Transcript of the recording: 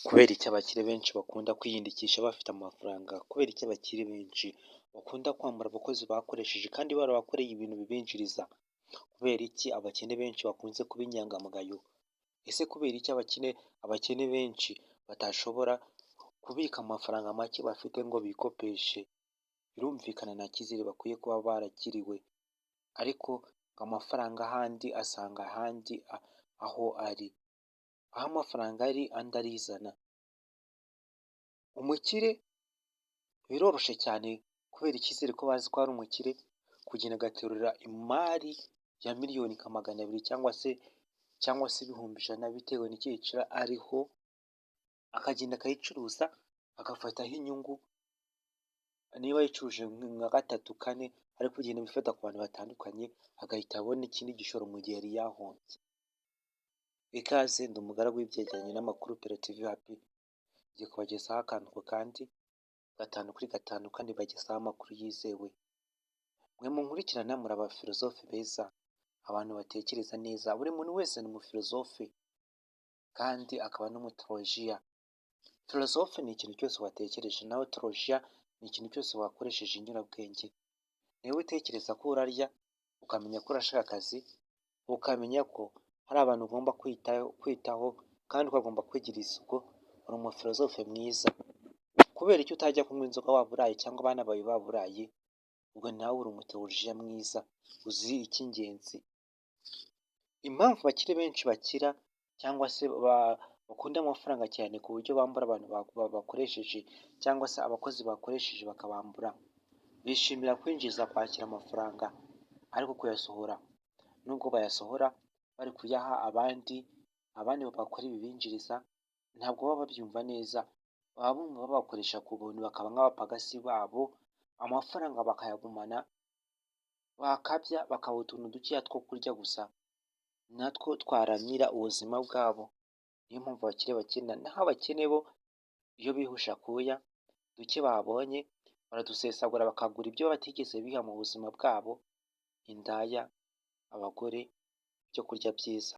Kubera iki abakire benshi bakunda kwiyandikisha bafite amafaranga? Kubera iki abakire benshi bakunda kwambura abakozi bakoresheje kandi barabakoreye ibintu bibinjiriza? Kubera iki abakene benshi bakunze kuba inyangamugayo? Ese kubera iki abakene benshi batashobora kubika amafaranga make bafite ngo bikopeshe? Birumvikana nta cyizere bakwiye kuba barakiriwe, ariko amafaranga ahandi asanga ahandi aho ari. Aho amafaranga ari andi arizana. Umukire biroroshye cyane kubera icyizere ko bazi ko ari umukire, kugenda agaterura imari ya miliyoni nka 200 cyangwa se ibihumbi 100 bitewe n'icyiciro ariho, akagenda akayicuruza agafataho inyungu. Niba yicuruje nka 3-4 ari kugenda abifata ku bantu batandukanye, agahita abona ikindi gishoro mu gihe yari yahombye. Ikaze ndi umugaragu w'ibyegeranyo n'amakuru Operative Happy, ngiye kubagezaho akantu ku kandi 5 kuri 5 kandi bagezaho amakuru yizewe. Mwe munkurikirana muri abafilozofe beza, abantu batekereza neza. Buri muntu wese ni umufilozofe kandi akaba n'umutolojiya. Filozofe ni ikintu cyose watekereje, naho tolojiya ni ikintu cyose wakoresheje inyurabwenge. Niba utekereza ko urarya, ukamenya ko urashaka akazi, ukamenya ko hari abantu ugomba kwitaho kandi ukagomba kwigirira isuku, uri umufilozofe mwiza. Kubera icyo utajya kunywa inzoga waburaye cyangwa abana bawe baburaye? Ubwo nawe uri umutolojiya mwiza uzi icy'ingenzi. Impamvu abakire benshi bakira cyangwa se bakunda amafaranga cyane ku buryo bambura abantu bakoresheje cyangwa se abakozi bakoresheje bakabambura, bishimira kwinjiza kwakira amafaranga ariko kuyasohora, nubwo bayasohora bari kuyaha abandi bakora ibibinjiriza, ntabwo baba babyumva neza. Baba bumva babakoresha ku buntu, bakaba nk'abapagasi babo, amafaranga bakayagumana, bakabya bakaba utuntu dukeya two kurya gusa, natwo twaramira ubuzima bwabo. Niyo mpamvu abakire bakena, naho abakene bo iyo bihusha akuya, duke babonye baradusesagura bakagura ibyo batigeze biha mu buzima bwabo: indaya, abagore, ibyo kurya byiza.